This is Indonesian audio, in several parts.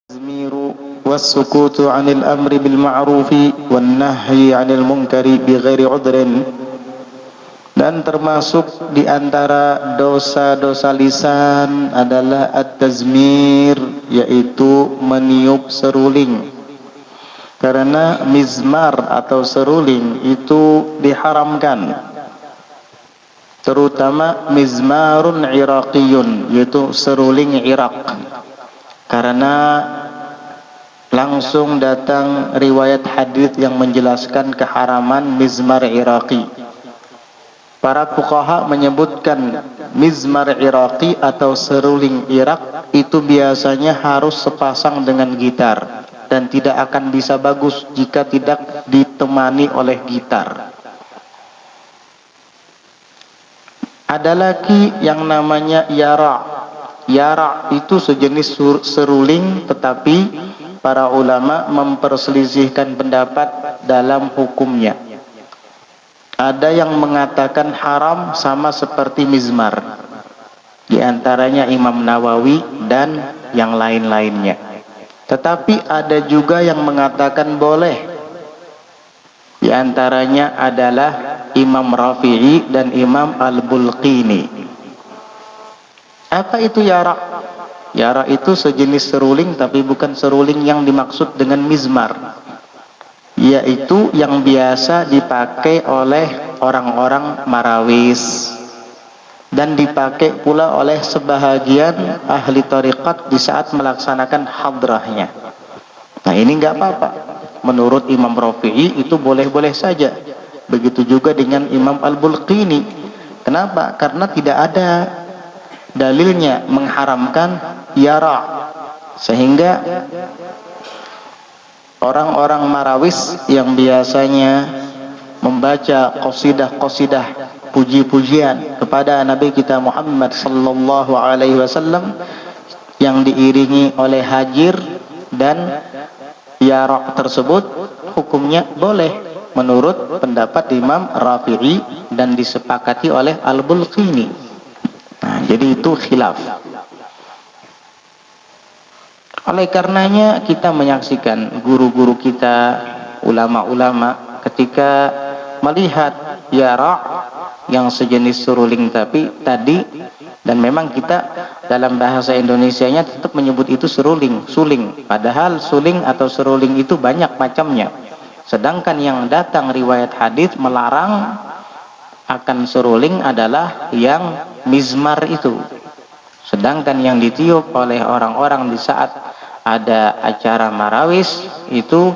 Zmiru wassukutu 'anil amri bil ma'rufi wan nahyi 'anil munkari bighairi 'udhrin. Dan termasuk di antara dosa-dosa lisan adalah at-tazmir, yaitu meniup seruling. Karena mizmar atau seruling itu diharamkan, terutama mizmarun iraqiyun, yaitu seruling Irak. Karena langsung datang riwayat hadis yang menjelaskan keharaman mizmar Iraqi. Para fuqaha menyebutkan mizmar Iraqi atau seruling Irak itu biasanya harus sepasang dengan gitar dan tidak akan bisa bagus jika tidak ditemani oleh gitar. Ada lagi yang namanya yara. Yara itu sejenis seruling, tetapi para ulama memperselisihkan pendapat dalam hukumnya. Ada yang mengatakan haram sama seperti mizmar, di antaranya Imam Nawawi dan yang lain-lainnya. Tetapi ada juga yang mengatakan boleh, di antaranya adalah Imam Rafi'i dan Imam Al-Bulqini. Apa itu yara? Yara itu sejenis seruling, tapi bukan seruling yang dimaksud dengan mizmar, yaitu yang biasa dipakai oleh orang-orang Marawis dan dipakai pula oleh sebahagian ahli tariqat di saat melaksanakan hadrahnya. Nah, ini nggak apa-apa. Menurut Imam Rafi'i itu boleh-boleh saja. Begitu juga dengan Imam Al-Bulqini. Kenapa? Karena tidak ada dalilnya mengharamkan yara, sehingga orang-orang Marawis yang biasanya membaca qasidah-qasidah puji-pujian kepada Nabi kita Muhammad sallallahu alaihi wasallam yang diiringi oleh hajir dan yara tersebut, hukumnya boleh menurut pendapat Imam Rafi'i dan disepakati oleh Al-Bulqini. Nah, jadi itu khilaf. Oleh karenanya kita menyaksikan guru-guru kita, ulama-ulama, ketika melihat yara yang sejenis seruling tadi, dan memang kita dalam bahasa Indonesianya tetap menyebut itu seruling, suling. Padahal suling atau seruling itu banyak macamnya. Sedangkan yang datang riwayat hadis melarang akan seruling adalah yang mizmar itu. Sedangkan yang ditiup oleh orang-orang di saat ada acara Marawis itu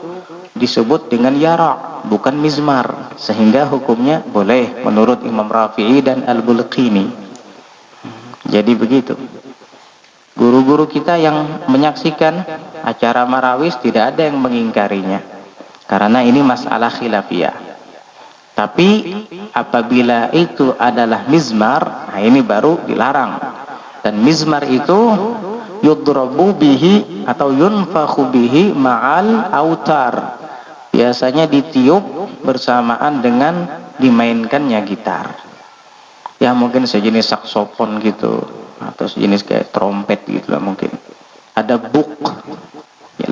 disebut dengan yara, bukan mizmar, sehingga hukumnya boleh menurut Imam Rafi'i dan Al-Bulqini. Jadi begitu. Guru-guru kita yang menyaksikan acara Marawis tidak ada yang mengingkarinya, karena ini masalah khilafiyah. Tapi apabila itu adalah mizmar, nah ini baru dilarang. Dan mizmar itu yudrabu bihi atau yunfakhu bihi ma'al autar. Biasanya ditiup bersamaan dengan dimainkannya gitar. Ya mungkin sejenis saksofon gitu, atau sejenis kayak trompet gitu lah mungkin. Ada buk,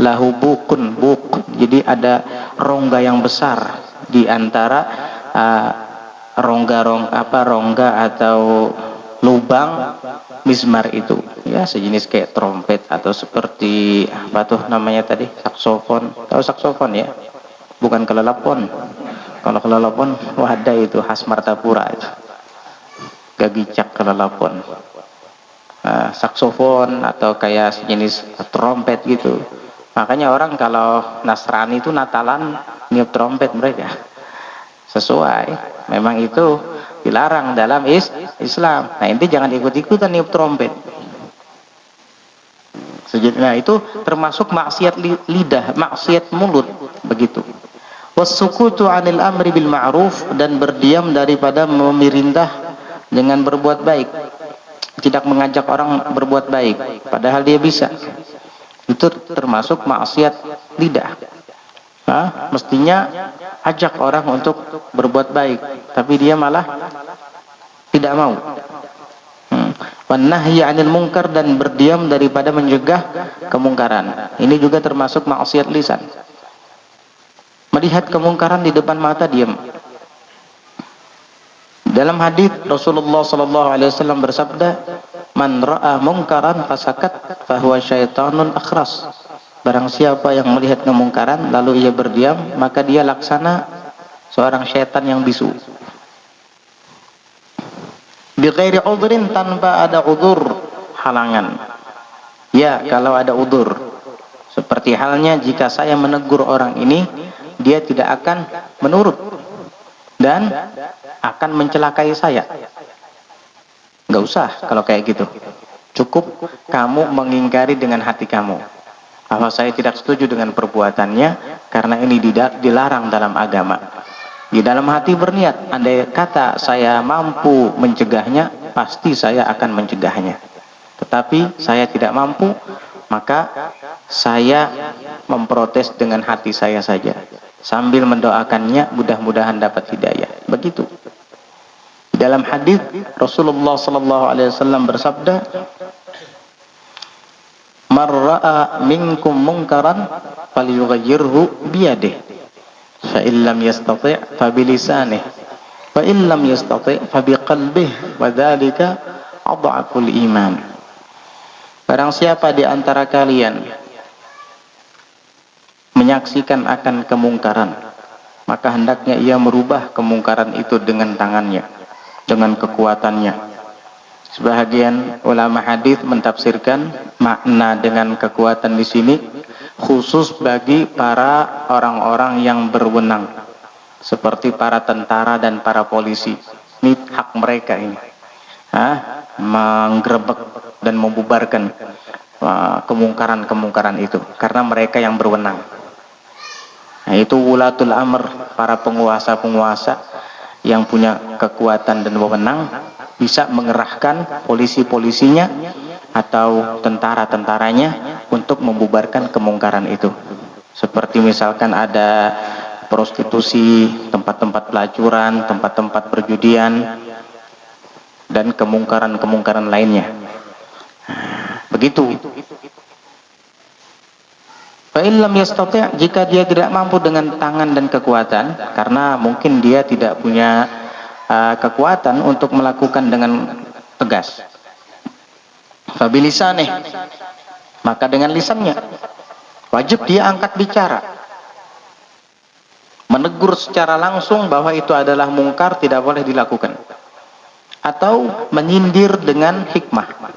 lahu bukun, buk. Jadi ada rongga yang besar di antara rongga atau lubang mizmar itu, ya sejenis kayak trompet atau seperti apa tuh namanya tadi, saksofon. Tahu saksofon ya? Bukan kelelapon. Kalau kelelapon wadah itu khas Martapura itu, gagicak kelelapon. Saksofon atau kayak sejenis trompet gitu. Makanya orang kalau Nasrani itu Natalan niup trompet mereka. Sesuai, memang itu dilarang dalam Islam. Nah, inti jangan ikut-ikutan niup trompet. Nah, itu termasuk maksiat lidah, maksiat mulut, begitu. Wassukutu 'anil amri bil ma'ruf, dan berdiam daripada memerintah dengan berbuat baik. Tidak mengajak orang berbuat baik padahal dia bisa. Itu termasuk maksiat lidah. Mestinya ajak orang untuk berbuat baik, tapi dia malah tidak mau. wan nahyi 'anil munkar, dan berdiam daripada mencegah kemungkaran. Ini juga termasuk maksiat lisan. Melihat kemungkaran di depan mata, diam. Dalam hadis Rasulullah sallallahu alaihi wasallam bersabda, "Man ra'a munkaran fasakat fahuwa syaitanun akhras." Barang siapa yang melihat kemungkaran lalu ia berdiam, maka dia laksana seorang syaitan yang bisu. Bi ghairi udhrin, tanpa ada udzur, halangan. Ya, kalau ada udzur. Seperti halnya jika saya menegur orang ini, dia tidak akan menurut dan akan mencelakai saya. Nggak usah kalau kayak gitu. Cukup kamu mengingkari dengan hati kamu bahwa saya tidak setuju dengan perbuatannya karena ini dilarang dalam agama. Di dalam hati berniat, andai kata saya mampu mencegahnya, pasti saya akan mencegahnya. Tetapi saya tidak mampu, maka saya memprotes dengan hati saya saja, sambil mendoakannya mudah-mudahan dapat hidayah. Begitu. Dalam hadis Rasulullah sallallahu alaihi wasallam bersabda, "Man ra'a minkum munkaran falyughayyirhu biyadihi. Fa in lam yastati' fa bi lisanihi. Fa in lam yastati' fa bi qalbihi. Wa dzalika adhaful iman." Barang siapa di antara kalian menyaksikan akan kemungkaran, maka hendaknya ia merubah kemungkaran itu dengan tangannya, dengan kekuatannya. Sebahagian ulama hadis mentafsirkan makna dengan kekuatan di sini khusus bagi para orang-orang yang berwenang, seperti para tentara dan para polisi. Ini hak mereka ini, menggerebek dan membubarkan kemungkaran-kemungkaran itu, karena mereka yang berwenang. Nah, itu wulatul amr, para penguasa-penguasa yang punya kekuatan dan wewenang, bisa mengerahkan polisi-polisinya atau tentara-tentaranya untuk membubarkan kemungkaran itu. Seperti misalkan ada prostitusi, tempat-tempat pelacuran, tempat-tempat perjudian, dan kemungkaran-kemungkaran lainnya. Begitu. Fa in lam yastati', jika dia tidak mampu dengan tangan dan kekuatan, karena mungkin dia tidak punya kekuatan untuk melakukan dengan tegas. Fa bilisanih, maka dengan lisannya. Wajib dia angkat bicara, menegur secara langsung bahwa itu adalah mungkar, tidak boleh dilakukan. Atau menyindir dengan hikmah.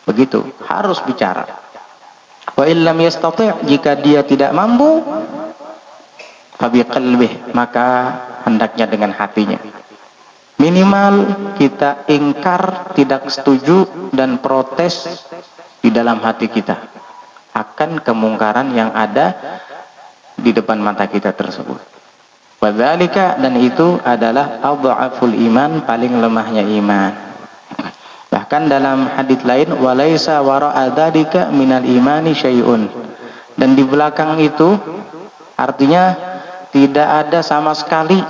Begitu, harus bicara. Wa illam yastati', jika dia tidak mampu, fa biqalbih, maka hendaknya dengan hatinya. Minimal kita ingkar, tidak setuju dan protes di dalam hati kita akan kemungkaran yang ada di depan mata kita tersebut. Wadzalika, dan itu adalah adhaful iman, paling lemahnya iman. Bahkan dalam hadits lain, walaisa wara'a dzalika minal imani syai'un, dan di belakang itu artinya tidak ada sama sekali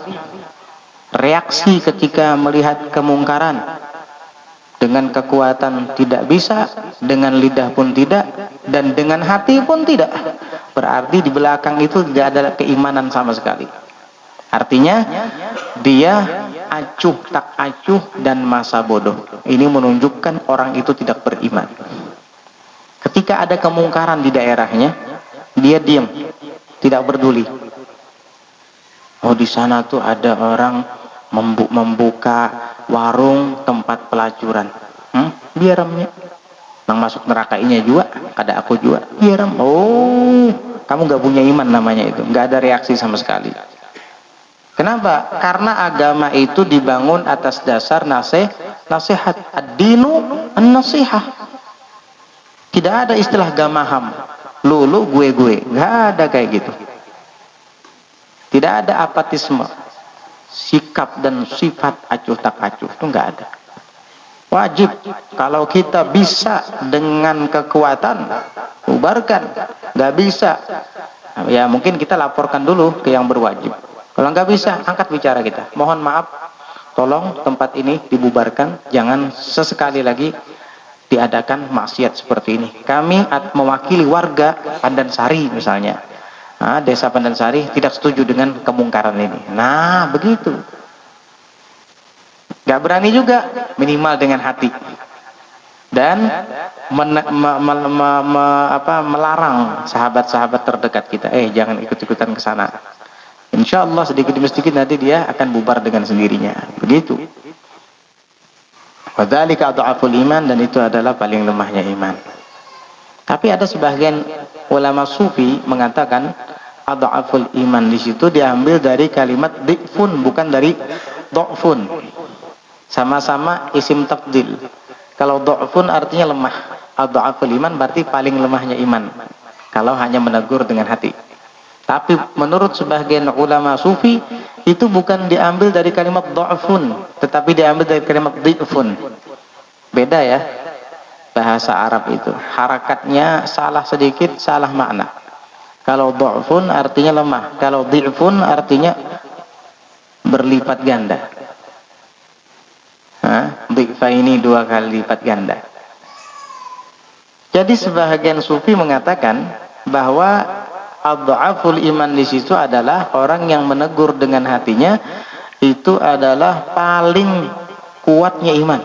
reaksi ketika melihat kemungkaran. Dengan kekuatan tidak bisa, dengan lidah pun tidak, dan dengan hati pun tidak. Berarti di belakang itu tidak ada keimanan sama sekali. Artinya dia acuh tak acuh dan masa bodoh. Ini menunjukkan orang itu tidak beriman. Ketika ada kemungkaran di daerahnya, dia diam, tidak peduli. Oh, di sana tuh ada orang membuka warung tempat pelacuran. Biaramnya. Nang masuk neraka ini juga, kada aku juga. Biaram. Oh, kamu gak punya iman namanya itu. Gak ada reaksi sama sekali. Kenapa? Karena agama itu dibangun atas dasar nasihat. Ad-dinu an-nasihah. Tidak ada istilah gamaham. Lu gue. Gak ada kayak gitu. Tidak ada apatisme. Sikap dan sifat acuh tak acuh itu nggak ada. Wajib kalau kita bisa dengan kekuatan ubarkan, nggak bisa ya mungkin kita laporkan dulu ke yang berwajib. Kalau nggak bisa, angkat bicara kita. Mohon maaf, tolong tempat ini dibubarkan, jangan sesekali lagi diadakan maksiat seperti ini. Kami mewakili warga Pandansari misalnya, desa Pandansari tidak setuju dengan kemungkaran ini. Nah begitu, gak berani juga, minimal dengan hati, dan melarang sahabat-sahabat terdekat kita, jangan ikut-ikutan ke sana. Insya Allah sedikit demi sedikit nanti dia akan bubar dengan sendirinya. Begitu. Wadzalika adhaful iman, dan itu adalah paling lemahnya iman. Tapi ada sebagian ulama sufi mengatakan adhaful iman di situ diambil dari kalimat dhifun, bukan dari dhafun. Sama-sama isim tafdil. Kalau dhafun artinya lemah, adhaful iman berarti paling lemahnya iman. Kalau hanya menegur dengan hati. Tapi menurut sebagian ulama sufi itu bukan diambil dari kalimat dha'fun, tetapi diambil dari kalimat dhifun. Beda ya bahasa Arab itu. Harakatnya salah sedikit, salah makna. Kalau dha'fun artinya lemah, kalau dhifun artinya berlipat ganda. Dhifa ini 2 kali lipat ganda. Jadi sebagian sufi mengatakan bahwa adhaful iman di situ adalah orang yang menegur dengan hatinya itu adalah paling kuatnya iman.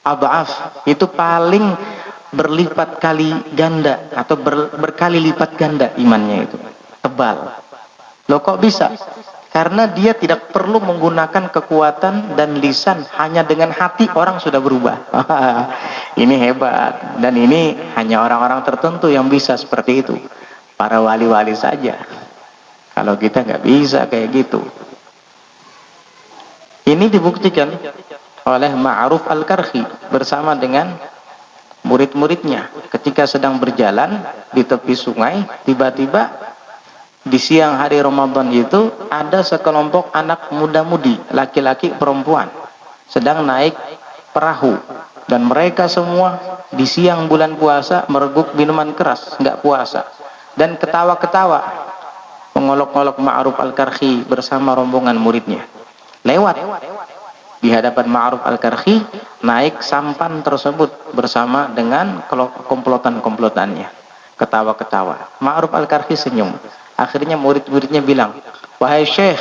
Adhaf itu paling berlipat kali ganda atau berkali lipat ganda imannya itu. Tebal. Loh kok bisa? Karena dia tidak perlu menggunakan kekuatan dan lisan, hanya dengan hati orang sudah berubah. Ini hebat, dan ini hanya orang-orang tertentu yang bisa seperti itu. Para wali-wali saja. Kalau kita nggak bisa kayak gitu. Ini dibuktikan oleh Ma'ruf Al-Karhi bersama dengan murid-muridnya. Ketika sedang berjalan di tepi sungai, tiba-tiba di siang hari Ramadan itu ada sekelompok anak muda-mudi, laki-laki perempuan, sedang naik perahu. Dan mereka semua di siang bulan puasa mereguk minuman keras, nggak puasa. Dan ketawa-ketawa mengolok-olok Ma'ruf Al-Karhi bersama rombongan muridnya. Lewat di hadapan Ma'ruf Al-Karhi, naik sampan tersebut bersama dengan komplotan-komplotannya. Ketawa-ketawa. Ma'ruf Al-Karhi senyum. Akhirnya murid-muridnya bilang, wahai Syekh,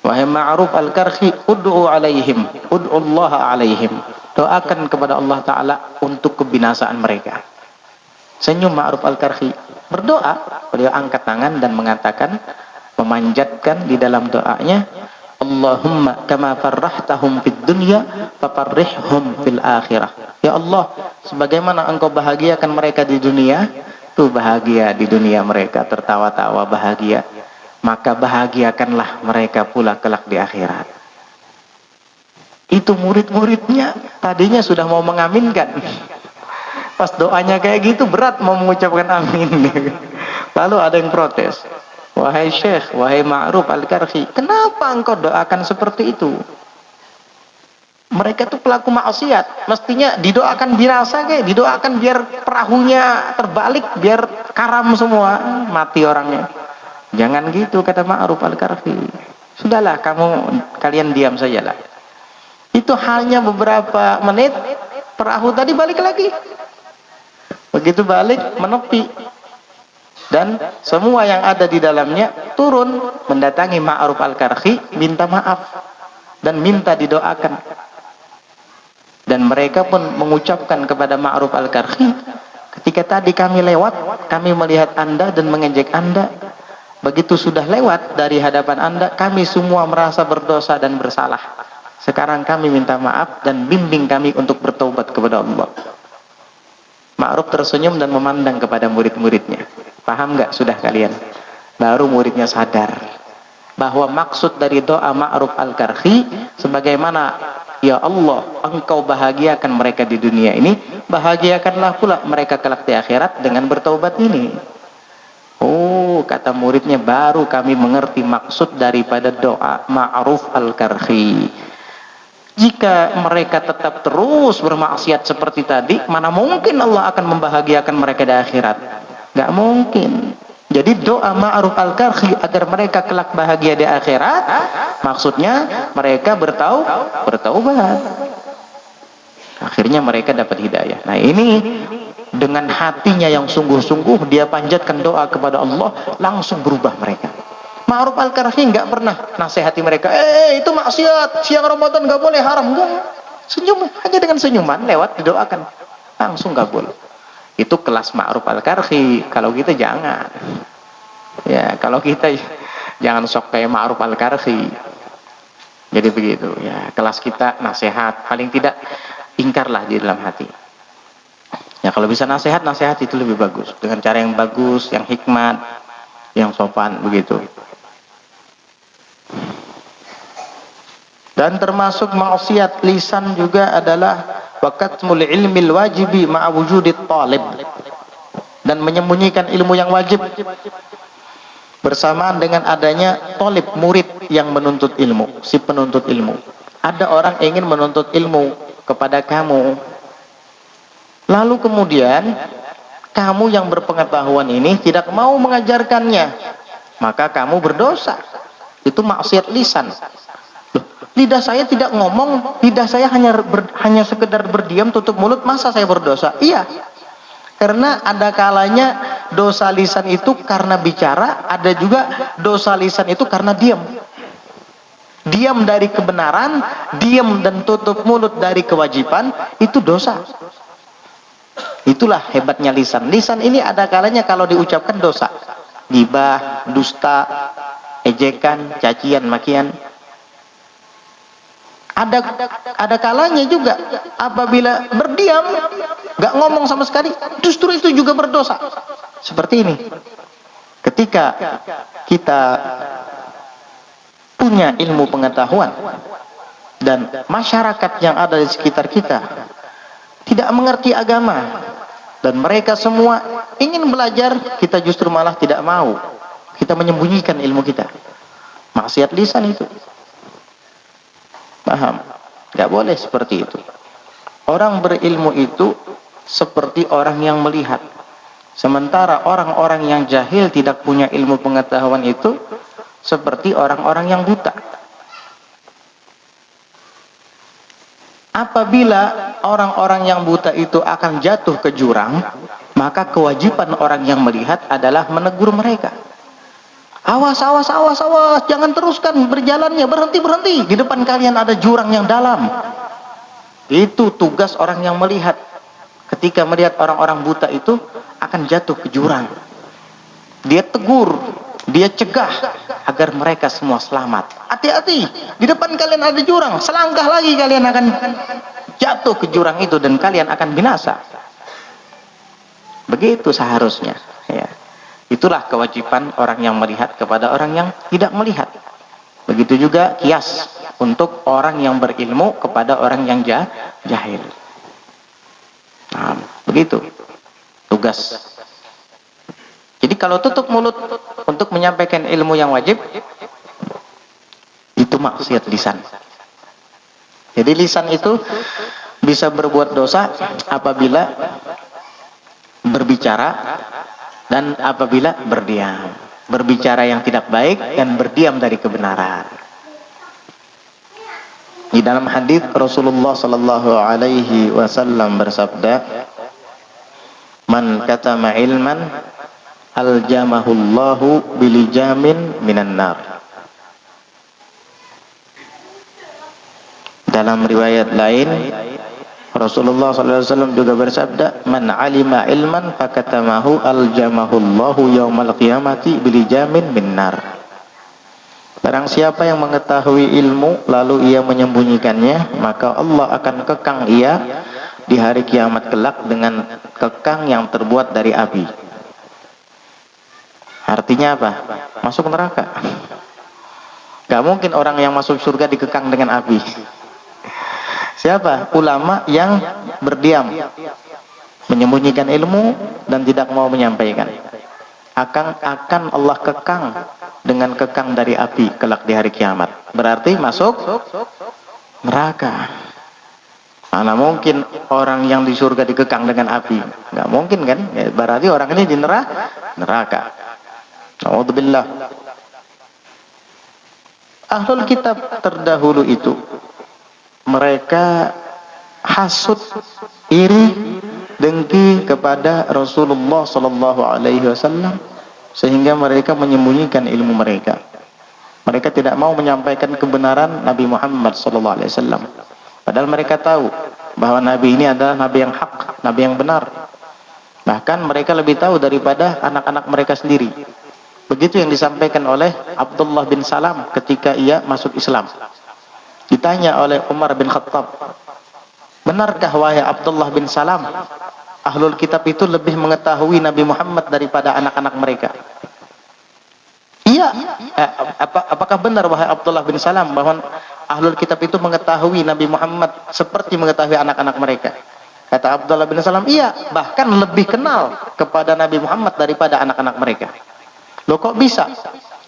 wahai Ma'ruf Al-Karhi, ud'u alaihim, ud'u Allah alaihim. Doakan kepada Allah Ta'ala untuk kebinasaan mereka. Senyum Ma'ruf Al-Karhi. Berdoa, beliau angkat tangan dan mengatakan, memanjatkan di dalam doanya, Allahumma kama farrahtahum fid dunya fafarrihhum fil akhirah. Ya Allah, sebagaimana engkau bahagiakan mereka di dunia, tuh bahagia di dunia mereka, tertawa-tawa bahagia, maka bahagiakanlah mereka pula kelak di akhirat. Itu murid-muridnya tadinya sudah mau mengaminkan. Pas doanya kayak gitu berat mau mengucapkan amin. Lalu ada yang protes. Wahai Syekh, wahai Ma'ruf Al-Karhi, kenapa engkau doakan seperti itu? Mereka tuh pelaku maksiat, mestinya didoakan binasa kayak, didoakan biar perahunya terbalik, biar karam semua, mati orangnya. Jangan gitu, kata Ma'ruf Al-Karhi. Sudahlah, kalian diam sajalah. Itu hanya beberapa menit, perahu tadi balik lagi. Begitu balik, menepi. Dan semua yang ada di dalamnya turun mendatangi Ma'ruf Al-Karhi, minta maaf dan minta didoakan. Dan mereka pun mengucapkan kepada Ma'ruf Al-Karhi, ketika tadi kami lewat, kami melihat Anda dan mengejek Anda. Begitu sudah lewat dari hadapan Anda, kami semua merasa berdosa dan bersalah. Sekarang kami minta maaf dan bimbing kami untuk bertaubat kepada Allah. Ma'ruf tersenyum dan memandang kepada murid-muridnya. Paham nggak sudah kalian? Baru muridnya sadar bahwa maksud dari doa Ma'ruf Al-Karhi sebagaimana, ya Allah, engkau bahagiakan mereka di dunia ini, bahagiakanlah pula mereka kelak di akhirat dengan bertaubat ini. Oh, kata muridnya, baru kami mengerti maksud daripada doa Ma'ruf Al-Karhi. Jika mereka tetap terus bermaksiat seperti tadi, mana mungkin Allah akan membahagiakan mereka di akhirat? Gak mungkin. Jadi doa ma'ruf al-karhi agar mereka kelak bahagia di akhirat, maksudnya mereka bertaubat. Akhirnya mereka dapat hidayah. Nah ini dengan hatinya yang sungguh-sungguh dia panjatkan doa kepada Allah, langsung berubah mereka. Ma'ruf al-karhi nggak pernah nasihati mereka, itu maksiat, siang Ramadan nggak boleh, haram. Enggak. Senyum, hanya dengan senyuman lewat didoakan, langsung nggak boleh. Itu kelas ma'ruf al-karhi. Kalau kita jangan. Ya, kalau kita jangan sok kayak ma'ruf al-karhi. Jadi begitu. Ya, kelas kita nasihat, paling tidak ingkarlah di dalam hati. Ya, kalau bisa nasihat itu lebih bagus. Dengan cara yang bagus, yang hikmat, yang sopan, begitu. Dan termasuk maksiat lisan juga adalah waqatmul ilmil wajibi ma'a wujudit talib, dan menyembunyikan ilmu yang wajib bersamaan dengan adanya talib, murid yang menuntut ilmu, si penuntut ilmu. Ada orang ingin menuntut ilmu kepada kamu, lalu kemudian kamu yang berpengetahuan ini tidak mau mengajarkannya, maka kamu berdosa. Itu maksiat lisan. Lidah saya tidak ngomong, lidah saya hanya sekedar berdiam, tutup mulut, masa saya berdosa? Iya. Karena ada kalanya dosa lisan itu karena bicara, ada juga dosa lisan itu karena diam. Diam dari kebenaran, diam dan tutup mulut dari kewajiban, itu dosa. Itulah hebatnya lisan. Lisan ini ada kalanya kalau diucapkan dosa. Gibah, dusta, ejekan, cacian, makian. Ada kalanya juga apabila berdiam, nggak ngomong sama sekali, justru itu juga berdosa. Seperti ini. Ketika kita punya ilmu pengetahuan dan masyarakat yang ada di sekitar kita tidak mengerti agama dan mereka semua ingin belajar, kita justru malah tidak mau. Kita menyembunyikan ilmu kita. Maksiat lisan itu. Paham? Gak boleh seperti itu. Orang berilmu itu seperti orang yang melihat. Sementara orang-orang yang jahil tidak punya ilmu pengetahuan itu seperti orang-orang yang buta. Apabila orang-orang yang buta itu akan jatuh ke jurang, maka kewajiban orang yang melihat adalah menegur mereka. Awas, awas, awas, awas, jangan teruskan berjalannya, berhenti. Di depan kalian ada jurang yang dalam. Itu tugas orang yang melihat. Ketika melihat orang-orang buta itu akan jatuh ke jurang, dia tegur, dia cegah agar mereka semua selamat. Hati-hati, di depan kalian ada jurang, selangkah lagi kalian akan jatuh ke jurang itu dan kalian akan binasa. Begitu seharusnya, ya. Itulah kewajiban orang yang melihat kepada orang yang tidak melihat. Begitu juga kias untuk orang yang berilmu kepada orang yang jahil. Nah, begitu tugas. Jadi kalau tutup mulut untuk menyampaikan ilmu yang wajib, itu maksiat lisan. Jadi lisan itu bisa berbuat dosa apabila berbicara dan apabila berdiam. Berbicara yang tidak baik dan berdiam dari kebenaran. Di dalam hadis Rasulullah sallallahu alaihi wasallam bersabda, "Man katama ilman aljamahullahu bilijamin minan nar." Dalam riwayat lain Rasulullah SAW juga bersabda, "Man alima ilman fakatamahu aljamahullahu yaumal qiyamati bilijamin minnar." Barang siapa yang mengetahui ilmu lalu ia menyembunyikannya, maka Allah akan kekang ia di hari kiamat kelak dengan kekang yang terbuat dari api. Artinya apa? Masuk neraka. Gak mungkin orang yang masuk surga dikekang dengan api. Siapa? Ulama yang berdiam, menyembunyikan ilmu dan tidak mau menyampaikan. Akan Allah kekang dengan kekang dari api kelak di hari kiamat. Berarti masuk neraka. Mana mungkin orang yang di surga dikekang dengan api? Nggak mungkin kan? Ya, berarti orang ini di neraka. A'udzubillah. Ahlul kitab terdahulu itu mereka hasud, iri, dengki kepada Rasulullah sallallahu alaihi wasallam sehingga mereka menyembunyikan ilmu mereka. Mereka tidak mau menyampaikan kebenaran Nabi Muhammad sallallahu alaihi wasallam. Padahal mereka tahu bahwa nabi ini adalah nabi yang hak, nabi yang benar. Bahkan mereka lebih tahu daripada anak-anak mereka sendiri. Begitu yang disampaikan oleh Abdullah bin Salam ketika ia masuk Islam. Ditanya oleh Umar bin Khattab, benarkah wahai Abdullah bin Salam, ahlul kitab itu lebih mengetahui Nabi Muhammad daripada anak-anak mereka? Iya. Apakah benar wahai Abdullah bin Salam bahwa ahlul kitab itu mengetahui Nabi Muhammad seperti mengetahui anak-anak mereka? Kata Abdullah bin Salam, iya, bahkan lebih kenal kepada Nabi Muhammad daripada anak-anak mereka. Loh kok bisa?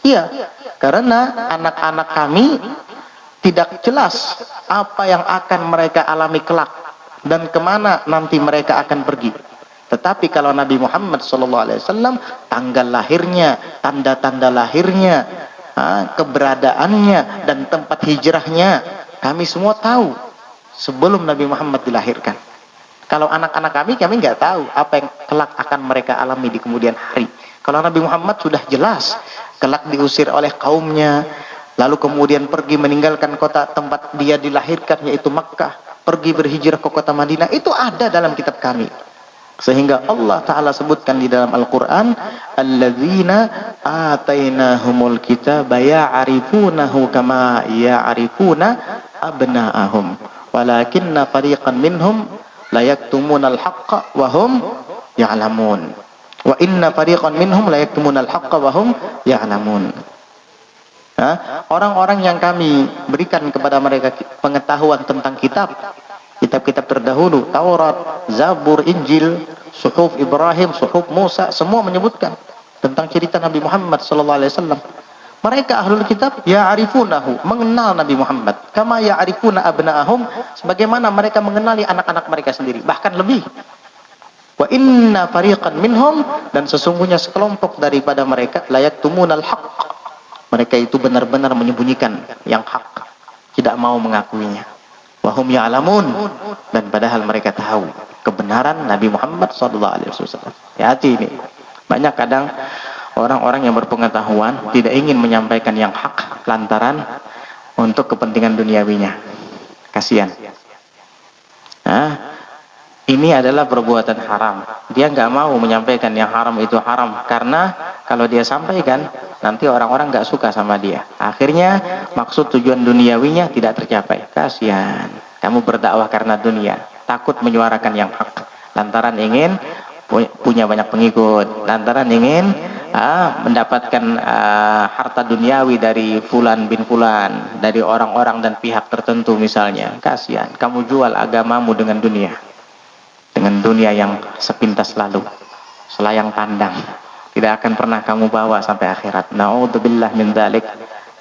Iya, karena anak-anak kami tidak jelas apa yang akan mereka alami kelak dan kemana nanti mereka akan pergi. Tetapi kalau Nabi Muhammad SAW, tanggal lahirnya, tanda-tanda lahirnya, keberadaannya, dan tempat hijrahnya, kami semua tahu sebelum Nabi Muhammad dilahirkan. Kalau anak-anak kami nggak tahu apa yang kelak akan mereka alami di kemudian hari. Kalau Nabi Muhammad sudah jelas, kelak diusir oleh kaumnya, lalu kemudian pergi meninggalkan kota tempat dia dilahirkan, yaitu Makkah, pergi berhijrah ke kota Madinah, itu ada dalam kitab kami. Sehingga Allah Ta'ala sebutkan di dalam Al-Quran, alladzina atainahumul kitaba ya'rifunahu kama ya'rifuna abna'ahum walakinna fariqan minhum la yaktumunal haqqa wa hum ya'lamun. Wa inna fariqan minhum la yaktumunal haqqa wa hum ya'lamun. Orang-orang yang kami berikan kepada mereka pengetahuan tentang kitab-kitab terdahulu, Taurat, Zabur, Injil, Suhuf Ibrahim, Suhuf Musa, semua menyebutkan tentang cerita Nabi Muhammad sallallahu alaihi wasallam. Mereka ahlul kitab ya'rifunahu, mengenal Nabi Muhammad, kama ya'rifuna abna'ahum, sebagaimana mereka mengenali anak-anak mereka sendiri, bahkan lebih. Wa inna fariqan minhum, dan sesungguhnya sekelompok daripada mereka la yaktumunal haqq, mereka itu benar-benar menyembunyikan yang hak, tidak mau mengakuinya. Wa hum ya'lamun, dan padahal mereka tahu kebenaran Nabi Muhammad sallallahu alaihi wasallam. Hati ini. Banyak kadang orang-orang yang berpengetahuan tidak ingin menyampaikan yang hak lantaran untuk kepentingan duniawinya. Kasihan. Ini adalah perbuatan haram. Dia nggak mau menyampaikan yang haram itu haram, karena kalau dia sampaikan nanti orang-orang nggak suka sama dia. Akhirnya maksud tujuan duniawinya tidak tercapai. Kasihan. Kamu berdakwah karena dunia, takut menyuarakan yang hak, lantaran ingin punya banyak pengikut, lantaran ingin mendapatkan harta duniawi dari fulan bin fulan, dari orang-orang dan pihak tertentu misalnya. Kasihan, kamu jual agamamu dengan dunia yang sepintas lalu, selayang pandang, tidak akan pernah kamu bawa sampai akhirat. Na'udzubillah min dzalik.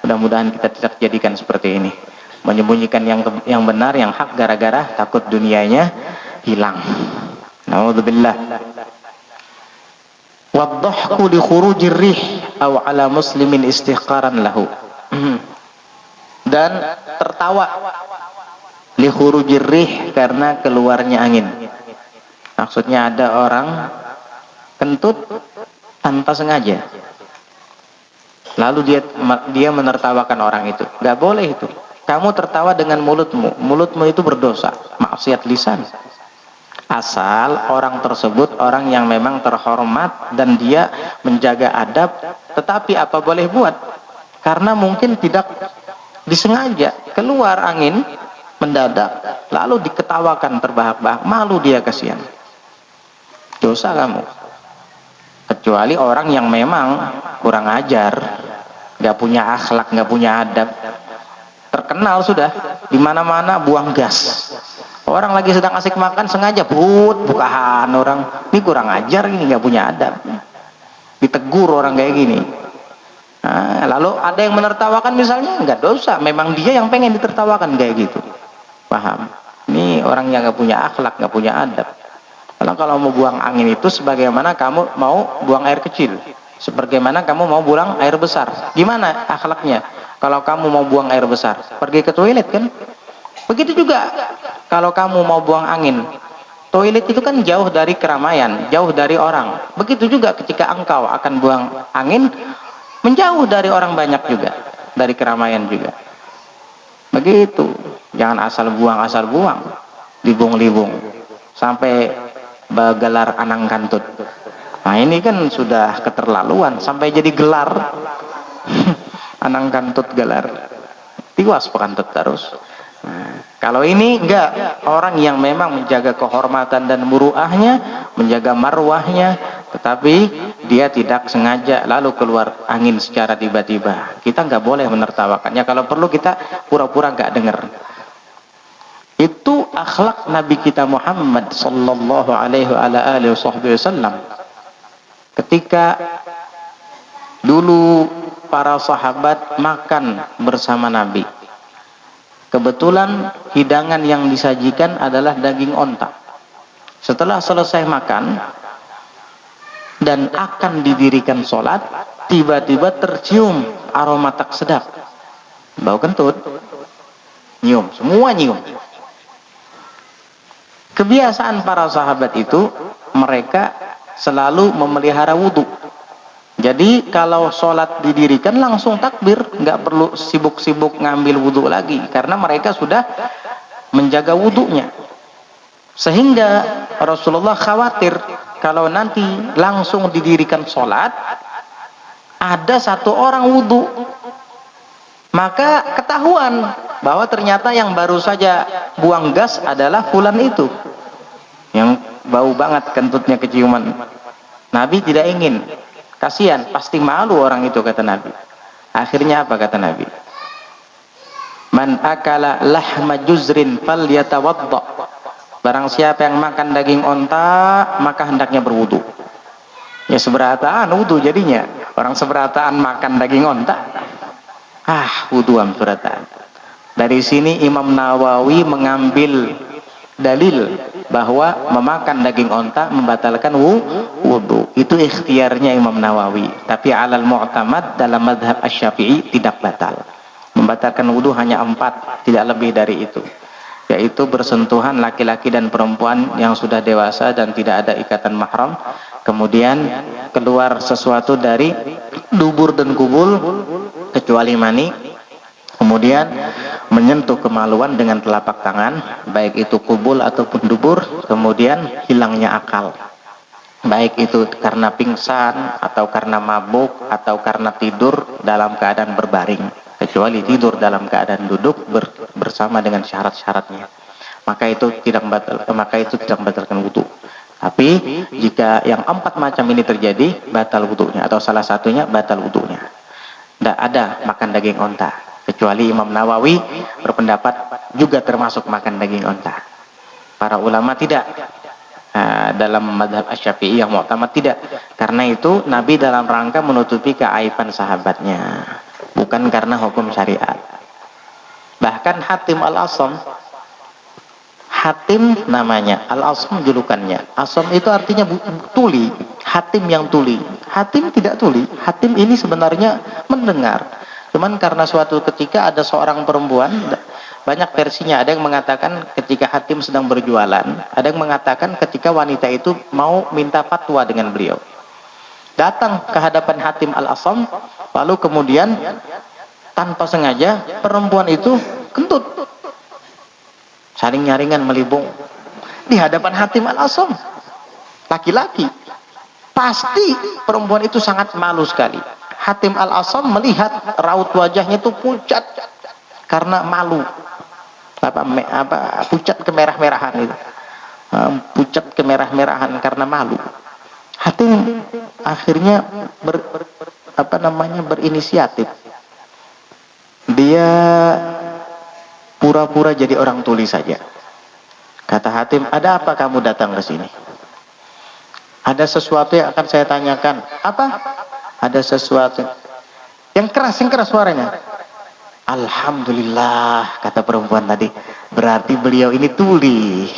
Mudah-mudahan kita tidak jadikan seperti ini, menyembunyikan yang benar, yang hak, gara-gara takut dunianya hilang. Na'udzubillah. Wadhahku li khurujir rih aw ala muslimin istihqaran lahu. Dan tertawa li khurujir rih, karena keluarnya angin. Maksudnya ada orang kentut tanpa sengaja, lalu dia menertawakan orang itu. Gak boleh itu. Kamu tertawa dengan mulutmu itu berdosa, maksiat lisan. Asal orang tersebut orang yang memang terhormat dan dia menjaga adab, tetapi apa boleh buat, karena mungkin tidak disengaja keluar angin mendadak, lalu diketawakan terbahak-bahak, malu dia, kasihan. Dosa kamu. Kecuali orang yang memang kurang ajar, nggak punya akhlak, nggak punya adab, terkenal sudah di mana-mana buang gas. Orang lagi sedang asik makan sengaja bukaan orang, ini kurang ajar, ini nggak punya adab, ditegur orang kayak gini. Lalu ada yang menertawakan misalnya, nggak dosa, memang dia yang pengen ditertawakan kayak gitu. Paham? Ini orang yang nggak punya akhlak, nggak punya adab. Kalau mau buang angin itu sebagaimana kamu mau buang air kecil, Sebagaimana kamu mau buang air besar. Gimana akhlaknya? Kalau kamu mau buang air besar, pergi ke toilet kan? Begitu juga kalau kamu mau buang angin. Toilet itu kan jauh dari keramaian, jauh dari orang. Begitu juga ketika engkau akan buang angin, menjauh dari orang banyak juga, dari keramaian juga. Begitu. Jangan asal buang, libung-libung. Sampai bergelar anang kantut. Nah ini kan sudah keterlaluan, sampai jadi gelar. Anang kantut gelar. Tiwas pekantut terus. Nah, kalau ini enggak, orang yang memang menjaga kehormatan dan muruahnya, menjaga marwahnya, tetapi dia tidak sengaja lalu keluar angin secara tiba-tiba. Kita enggak boleh menertawakannya. Kalau perlu kita pura-pura enggak dengar. Itu akhlak Nabi kita Muhammad sallallahu alaihi wasallam. Ketika dulu para sahabat makan bersama Nabi, kebetulan hidangan yang disajikan adalah daging onta. Setelah selesai makan dan akan didirikan sholat, tiba-tiba tercium aroma tak sedap, bau kentut. Nyium, semua nyium. Kebiasaan para sahabat itu, mereka selalu memelihara wudhu. Jadi kalau sholat didirikan langsung takbir, nggak perlu sibuk-sibuk ngambil wudhu lagi, karena mereka sudah menjaga wudhunya. Sehingga Rasulullah khawatir kalau nanti langsung didirikan sholat, ada satu orang wudhu, maka ketahuan bahwa ternyata yang baru saja buang gas adalah fulan itu, yang bau banget kentutnya keciuman. Nabi tidak ingin. Kasihan, pasti malu orang itu, kata Nabi. Akhirnya apa kata Nabi? Man akala lahma juzrin falyatawadda. Barang siapa yang makan daging onta, maka hendaknya berwudu. Ya seberataan wudu jadinya. Orang seberataan makan daging onta. Wuduan seberataan. Dari sini Imam Nawawi mengambil dalil bahwa memakan daging onta membatalkan wudu. Itu ikhtiarnya Imam Nawawi. Tapi alal mu'tamad dalam madhab Asy-Syafi'i tidak batal. Membatalkan wudu hanya 4, tidak lebih dari itu. Yaitu bersentuhan laki-laki dan perempuan yang sudah dewasa dan tidak ada ikatan mahram. Kemudian keluar sesuatu dari dubur dan kubul kecuali mani. Kemudian menyentuh kemaluan dengan telapak tangan, baik itu kubul ataupun dubur. Kemudian hilangnya akal, baik itu karena pingsan atau karena mabuk atau karena tidur dalam keadaan berbaring, kecuali tidur dalam keadaan duduk bersama dengan syarat-syaratnya, maka itu tidak membatalkan wudu. Tapi jika yang 4 macam ini terjadi, batal wudunya, atau salah satunya batal wudunya. Tidak ada makan daging onta. Kecuali Imam Nawawi berpendapat juga termasuk makan daging onta. Para ulama tidak. Dalam madhab Asy-Syafi'i yang mu'tamad tidak. Karena itu Nabi dalam rangka menutupi keaiban sahabatnya, bukan karena hukum syariat. Bahkan Hatim Al-Asam, Hatim namanya, Al-Asam julukannya. Asam itu artinya tuli. Hatim yang tuli. Hatim tidak tuli. Hatim ini sebenarnya mendengar. Cuman karena suatu ketika ada seorang perempuan, banyak versinya. Ada yang mengatakan ketika Hatim sedang berjualan, ada yang mengatakan ketika wanita itu mau minta fatwa dengan beliau. Datang ke hadapan Hatim Al-Asam, lalu kemudian tanpa sengaja perempuan itu kentut. Saring-nyaringan melibung di hadapan Hatim Al-Asam. Laki-laki. Pasti perempuan itu sangat malu sekali. Hatim Al-Asam melihat raut wajahnya itu pucat karena malu. Pucat kemerah-merahan itu. Pucat kemerah-merahan karena malu. Hatim akhirnya berinisiatif. Dia pura-pura jadi orang tuli saja. Kata Hatim, "Ada apa kamu datang ke sini?" "Ada sesuatu yang akan saya tanyakan." "Apa?" "Ada sesuatu." Yang keras suaranya. "Alhamdulillah," kata perempuan tadi. "Berarti beliau ini tuli.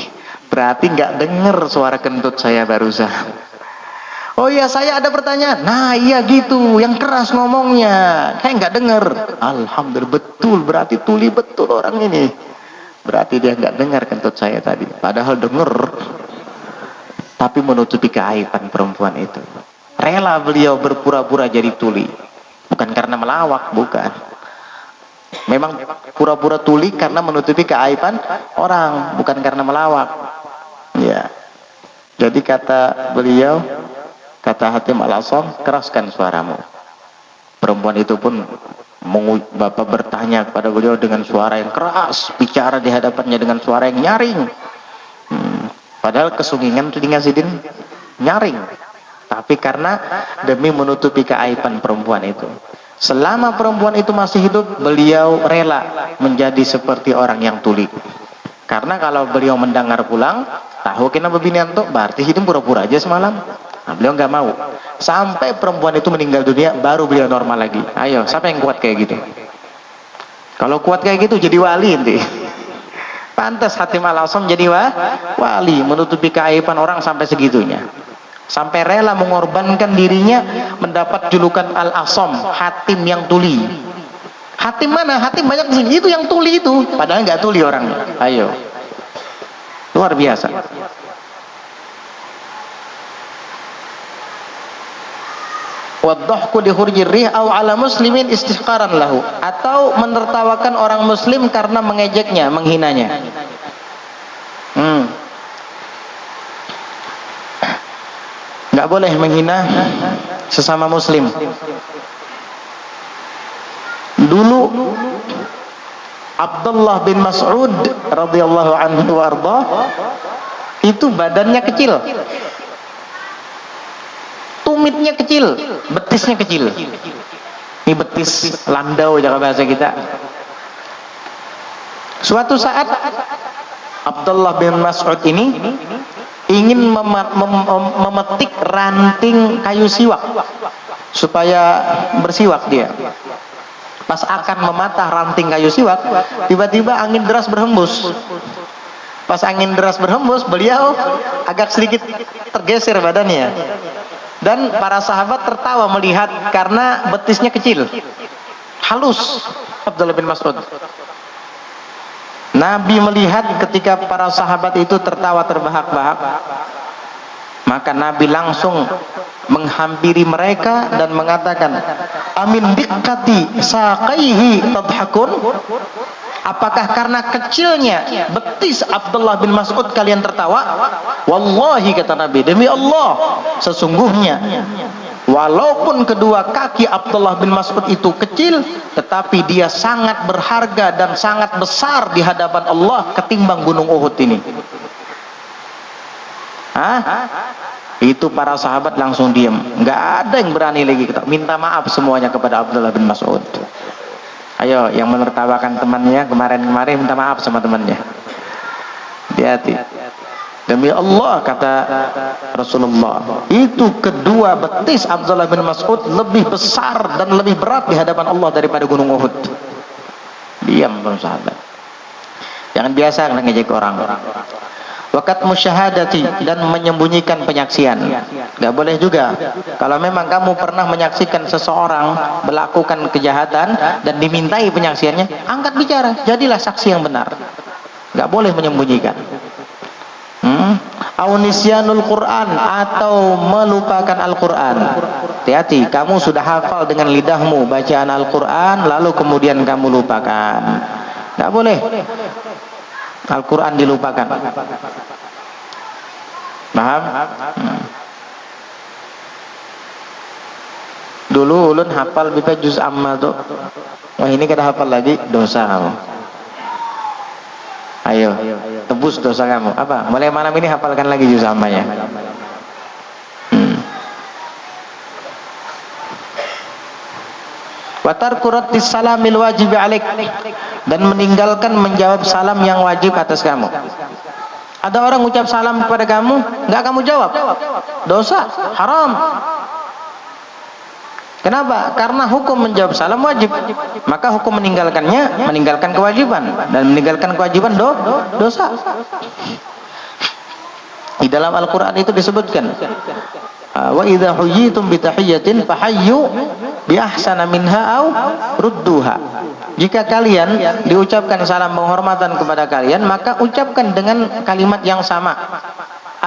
Berarti nggak dengar suara kentut saya barusan." Oh iya, saya ada pertanyaan. Nah iya gitu, yang keras ngomongnya, kayak nggak denger. Alhamdulillah, betul, berarti tuli betul orang ini. Berarti dia nggak dengar kentut saya tadi. Padahal denger, tapi menutupi keaiban perempuan itu. Rela beliau berpura-pura jadi tuli, bukan karena melawak, bukan. Memang pura-pura tuli karena menutupi keaiban orang, bukan karena melawak. Ya. Jadi kata beliau, kata Hatim Al-Asam, keraskan suaramu. Perempuan itu pun Bapak bertanya kepada beliau dengan suara yang keras, bicara di hadapannya dengan suara yang nyaring. Padahal kesungingan telinga Sidin nyaring. Tapi karena demi menutupi keaiban perempuan itu. Selama perempuan itu masih hidup, beliau rela menjadi seperti orang yang tuli. Karena kalau beliau mendengar pulang, tahu kena bebinianto, berarti hidup pura-pura aja semalam. Nah, beliau nggak mau. Sampai perempuan itu meninggal dunia, baru beliau normal lagi. Ayo, siapa yang kuat kayak gitu? Kalau kuat kayak gitu, jadi wali nanti. Pantas Hatim Al-Asam jadi wali, menutupi keaiban orang sampai segitunya. Sampai rela mengorbankan dirinya mendapat julukan Al-Asam, Hatim yang tuli. Hatim mana? Hatim banyak di sini. Itu yang tuli itu. Padahal nggak tuli orangnya. Ayo. Luar biasa. Wadhahku dihurjir rih aw ala muslimin istihqaran lahu, atau menertawakan orang muslim karena mengejeknya, menghinanya. Nggak boleh menghina sesama muslim. Dulu Abdullah bin Mas'ud radhiyallahu anhu warda itu badannya kecil, tumitnya kecil, betisnya kecil. Ini betis landau jaga bahasa kita. Suatu saat Abdullah bin Mas'ud ini ingin memetik ranting kayu siwak supaya bersiwak dia. Pas akan mematah ranting kayu siwak, tiba-tiba angin deras berhembus. Pas angin deras berhembus, beliau agak sedikit tergeser badannya. Dan para sahabat tertawa melihat karena betisnya kecil. Halus Abdullah bin Mas'ud. Nabi melihat ketika para sahabat itu tertawa terbahak-bahak, maka Nabi langsung menghampiri mereka dan mengatakan, amin dikkati saqaihi tadhakun? Apakah karena kecilnya betis Abdullah bin Mas'ud kalian tertawa? Wallahi, kata Nabi, demi Allah, sesungguhnya walaupun kedua kaki Abdullah bin Mas'ud itu kecil, tetapi dia sangat berharga dan sangat besar di hadapan Allah ketimbang gunung Uhud ini. Itu para sahabat langsung diam. Nggak ada yang berani lagi kita minta maaf semuanya kepada Abdullah bin Mas'ud. Ayo, yang menertawakan temannya kemarin-kemarin minta maaf sama temannya. Hati-hati. Demi Allah, kata Rasulullah, itu kedua betis Abdullah bin Mas'ud lebih besar dan lebih berat di hadapan Allah daripada gunung Uhud. Diam para sahabat. Jangan biasa ngejek orang. Wakat musyahadati, dan menyembunyikan penyaksian. Gak boleh juga. Kalau memang kamu pernah menyaksikan seseorang melakukan kejahatan dan dimintai penyaksiannya, angkat bicara, jadilah saksi yang benar. Gak boleh menyembunyikan. Aunisyanul Quran, atau melupakan Al-Quran. Hati-hati, kamu sudah hafal dengan lidahmu bacaan Al-Quran, lalu kemudian kamu lupakan. Gak boleh Al-Quran dilupakan. Paham? Dulu ulun hafal bita juz amma tuh. Wah, ini kita hafal lagi, dosa kamu. Ayo, tebus dosa kamu. Apa? Mulai malam ini hafalkan lagi juz ammanya. Watar kurat salamil wajib alaik, dan meninggalkan menjawab salam yang wajib atas kamu. Ada orang ucap salam kepada kamu, nggak kamu jawab, dosa, haram. Kenapa? Karena hukum menjawab salam wajib, maka hukum meninggalkannya meninggalkan kewajiban, dan meninggalkan kewajiban dosa. dalam Al-Quran itu disebutkan, wa idza huyitum bi tahiyyatin fahayyu bi ahsana minha aw rudduha. Jika kalian diucapkan salam penghormatan kepada kalian, maka ucapkan dengan kalimat yang sama,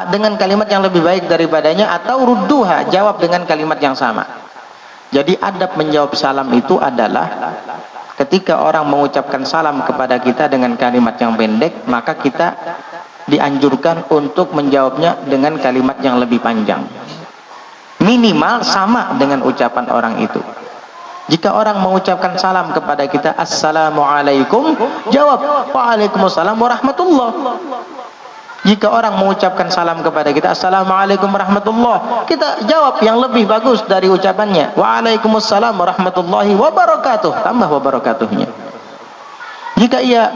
dengan kalimat yang lebih baik daripadanya, atau rudduha, jawab dengan kalimat yang sama. Jadi adab menjawab salam itu adalah ketika orang mengucapkan salam kepada kita dengan kalimat yang pendek, maka kita dianjurkan untuk menjawabnya dengan kalimat yang lebih panjang, minimal sama dengan ucapan orang itu. Jika orang mengucapkan salam kepada kita, assalamualaikum, jawab waalaikumsalam warahmatullah. Jika orang mengucapkan salam kepada kita, assalamualaikum warahmatullah, kita jawab yang lebih bagus dari ucapannya, waalaikumsalam warahmatullahi wabarakatuh, tambah wabarakatuhnya. Jika ia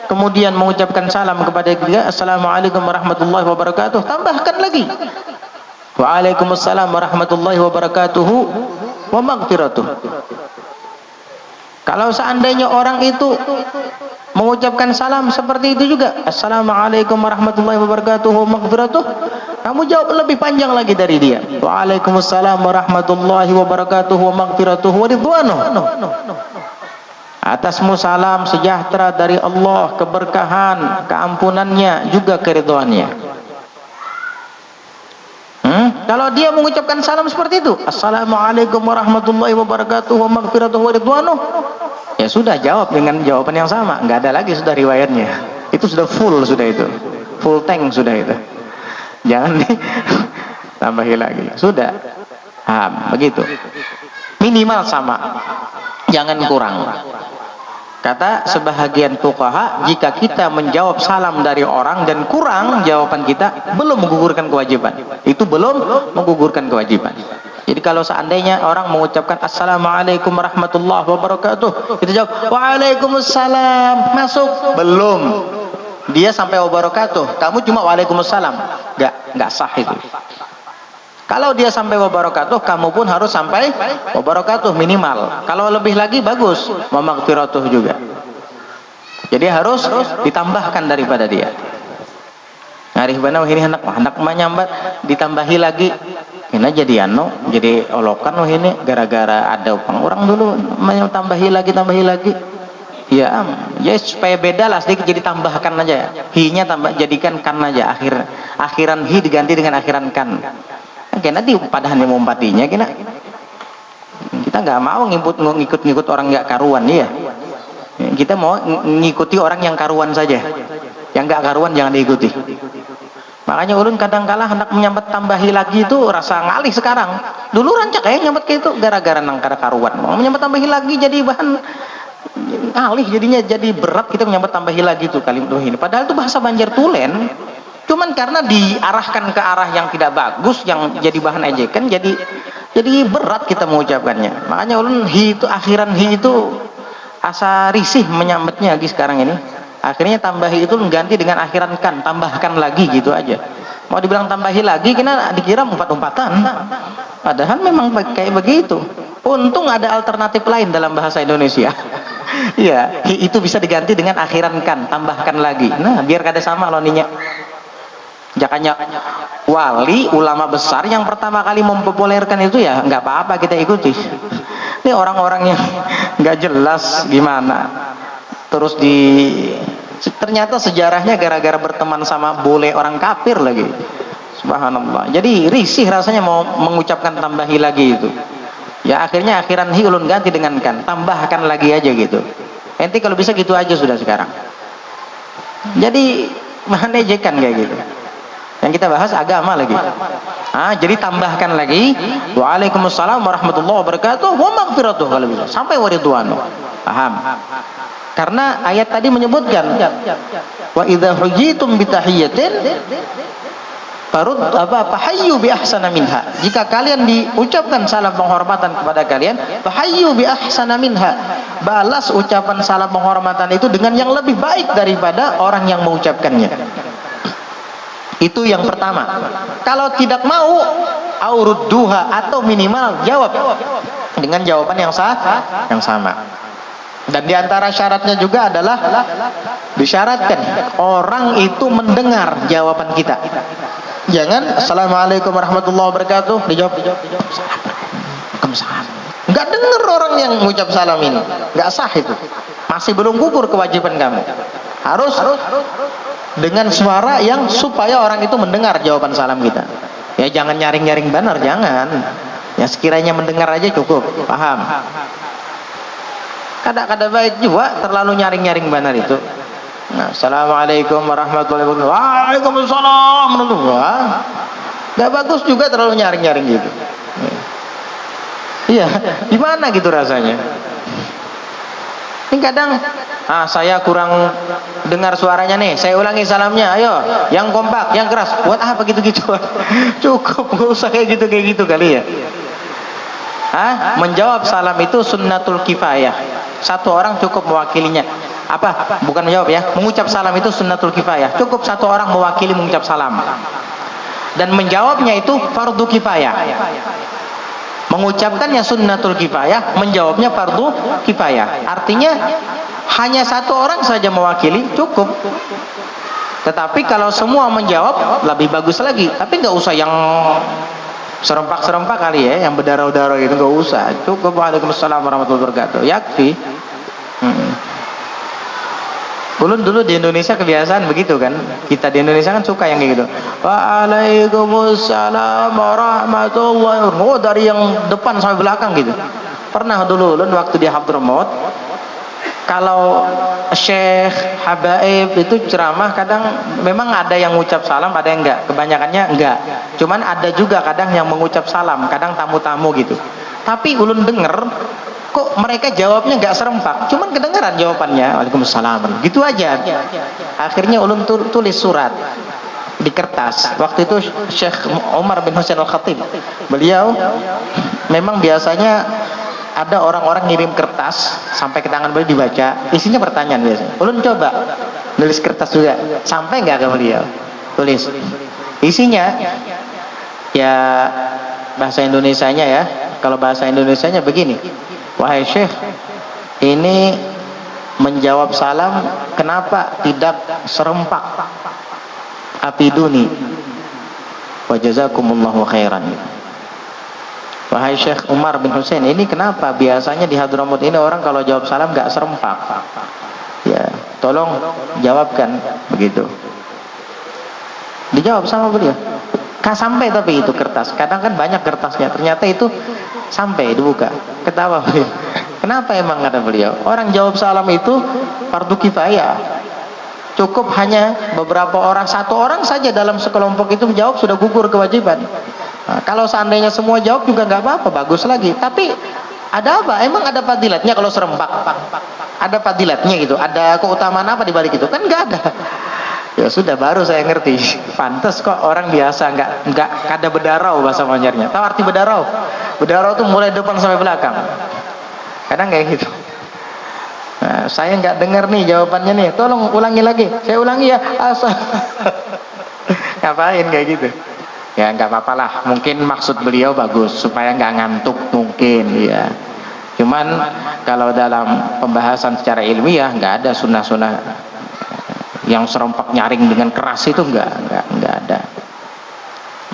kemudian mengucapkan salam kepada kita, assalamualaikum warahmatullahi wabarakatuh, tambahkan lagi, waalaikumsalam warahmatullahi wabarakatuhu wa maghfiratuh. Kalau seandainya orang itu mengucapkan salam seperti itu juga, assalamualaikum warahmatullahi wabarakatuh wa maghfiratuh, kamu jawab lebih panjang lagi dari dia, waalaikumsalam warahmatullahi wabarakatuh wa maghfiratuh wa ridwanuh. Atasmu salam sejahtera dari Allah, keberkahan, keampunannya, juga keridhoannya. Kalau dia mengucapkan salam seperti itu, assalamualaikum warahmatullahi wabarakatuh wa maghfiratuh wa ridwanuh, ya sudah, jawab dengan jawaban yang sama, nggak ada lagi sudah riwayatnya, itu sudah full, sudah itu full tank sudah itu, jangan ditambahi lagi, sudah begitu, minimal sama, jangan kurang. Kata sebahagian fuqaha, jika kita menjawab salam dari orang dan kurang jawaban kita, belum menggugurkan kewajiban. Itu belum menggugurkan kewajiban. Jadi kalau seandainya orang mengucapkan assalamualaikum warahmatullahi wabarakatuh, kita jawab waalaikumsalam, masuk? Belum. Dia sampai wabarakatuh, kamu cuma waalaikumsalam, nggak sah itu. Kalau dia sampai wabarakatuh, kamu pun harus sampai wabarakatuh minimal. Kalau lebih lagi bagus, wa maghfiratuh juga. Jadi harus ditambahkan daripada dia. Ngarih bana ini anak menyambat ditambahi lagi. Ini jadi jadi olokan ini gara-gara ada orang dulu tambahi lagi. Ya, supaya beda lah sedikit, jadi tambahkan aja. Hi-nya tambah, jadikan kan aja, akhiran hi diganti dengan akhiran kan. Kena di padahal yang mumpatinya kita nggak mau ngikut orang nggak karuan, ya. Kita mau ngikuti orang yang karuan saja, yang nggak karuan jangan diikuti. Makanya ulun kadang kala hendak menyambat tambahi lagi itu rasa ngalih sekarang. Dulu rancak nyambat kayak itu gara-gara nangkara karuan, mau menyambat tambahi lagi jadi bahan ngalih, jadinya jadi berat kita menyambat tambahi lagi itu kalimat ini. Padahal itu bahasa Banjar Tulen. Cuman karena diarahkan ke arah yang tidak bagus, yang jadi bahan ejekan, jadi berat kita mengucapkannya. Makanya ulun hi itu akhiran hi itu asa risih menyambatnya lagi sekarang ini. Akhirnya tambahi itu ganti dengan akhiran kan, tambahkan lagi gitu aja. Mau dibilang tambahi lagi, kena dikira umpat-umpatan. Padahal memang kayak begitu. Untung ada alternatif lain dalam bahasa Indonesia. Iya, hi itu bisa diganti dengan akhiran kan, tambahkan lagi. Nah, biar kada sama loninya. Jakanya wali ulama besar yang pertama kali mempopulerkan itu, ya nggak apa-apa kita ikuti. Ini orang-orang yang nggak jelas gimana, terus ternyata sejarahnya gara-gara berteman sama bule orang kafir lagi, subhanallah. Jadi risih rasanya mau mengucapkan tambahi lagi itu. Ya akhirnya akhiran hi ulun ganti dengan kan, tambahkan lagi aja gitu. Enti kalau bisa gitu aja sudah sekarang. Jadi mana ejekan kayak gitu. Yang kita bahas agama lagi. Jadi tambahkan lagi waalaikumsalam warahmatullahi wabarakatuh wa maghfiratuh, kalau bisa sampai waridwanu. Paham? Karena ayat tadi menyebutkan wa idza hujitum bi tahiyyatin fahayyu bi ahsana minha. Jika kalian diucapkan salam penghormatan kepada kalian, fahayyu bi ahsana minha. Balas ucapan salam penghormatan itu dengan yang lebih baik daripada orang yang mengucapkannya. Itu yang pertama. Kalau tidak mau, aurudduha, atau minimal jawab dengan jawaban yang sama. Dan diantara syaratnya juga adalah disyaratkan orang itu mendengar jawaban kita. Jangan assalamualaikum warahmatullahi wabarakatuh dijawab Waalaikumsalam. Nggak dengar orang yang mengucap salam ini, nggak sah itu. Masih belum gugur kewajiban kamu. Harus dengan suara yang supaya orang itu mendengar jawaban salam kita. Ya jangan nyaring-nyaring banner, jangan. Ya sekiranya mendengar aja cukup, paham? Kada baik juga terlalu nyaring-nyaring banner itu. Nah, assalamualaikum warahmatullahi wabarakatuh. Waalaikumsalam. Nggak bagus juga terlalu nyaring-nyaring gitu. Iya, gimana gitu rasanya? Ini kadang, saya kurang dengar suaranya nih. Saya ulangi salamnya. Ayo, yang kompak, yang keras. Buat apa gitu-gitu? Cukup, nggak usah kayak gitu kali ya. Menjawab salam itu sunnatul kifayah. Satu orang cukup mewakilinya. Apa? Bukan menjawab ya. Mengucap salam itu sunnatul kifayah. Cukup satu orang mewakili mengucap salam. Dan menjawabnya itu fardu kifayah. Mengucapkannya sunnatul kifayah, menjawabnya fardu kifayah. Artinya hanya satu orang saja mewakili cukup. Tetapi kalau semua menjawab lebih bagus lagi. Tapi nggak usah yang serempak-serempak kali ya, yang berdarah-darah gitu nggak usah. Cukup waalaikumsalam warahmatullahi wabarakatuh. Yakfi. Ulun dulu di Indonesia kebiasaan begitu kan. Kita di Indonesia kan suka yang kayak gitu. Waalaikumsalam warahmatullahi wabarakatuh. Dari yang depan sampai belakang gitu. Pernah dulu ulun waktu di Hadramaut, kalau Syekh Habaib itu ceramah kadang memang ada yang mengucap salam, ada yang enggak. Kebanyakannya enggak. Cuman ada juga kadang yang mengucap salam, kadang tamu-tamu gitu. Tapi ulun denger kok mereka jawabnya nggak serempak, cuman kedengaran jawabannya waalaikumsalam gitu aja. Akhirnya ulun tulis surat di kertas. Waktu itu Syekh Umar bin Husain Al-Khatib, beliau memang biasanya ada orang-orang ngirim kertas sampai ke tangan beliau dibaca, isinya pertanyaan biasanya. Ulun coba nulis kertas juga, sampai nggak ke beliau, tulis isinya ya bahasa Indonesianya ya. Kalau bahasa Indonesianya begini: wahai Syekh, ini menjawab salam kenapa tidak serempak? Afiduni wa jazakumullahu khairan. Wahai Syekh Umar bin Husain, ini kenapa biasanya di Hadramaut ini orang kalau jawab salam gak serempak? Ya, tolong jawabkan begitu. Dijawab sama beliau. Sampai tapi itu kertas, kadang kan banyak kertasnya, ternyata itu sampai dibuka. Ketawa beliau. Kenapa emang kata beliau? Orang jawab salam itu fardu kifayah. Cukup hanya beberapa orang, satu orang saja dalam sekelompok itu menjawab sudah gugur kewajiban. Nah, kalau seandainya semua jawab juga nggak apa-apa, bagus lagi. Tapi ada apa? Emang ada fadilatnya kalau serempak? Ada fadilatnya gitu? Ada keutamaan apa di balik itu? Kan nggak ada. Ya sudah, baru saya ngerti. Pantas kok orang biasa nggak kada bedarau bahasa Banjarnya. Tahu arti bedarau? Bedarau tuh mulai depan sampai belakang. Kadang kayak gitu. Nah, saya nggak dengar nih jawabannya nih. Tolong ulangi lagi. Saya ulangi ya. Asal. Ngapain kayak gitu? Ya nggak apa-apa lah. Mungkin maksud beliau bagus supaya nggak ngantuk mungkin ya. Cuman kalau dalam pembahasan secara ilmiah nggak ada sunnah-sunnah yang serempak nyaring dengan keras itu nggak ada.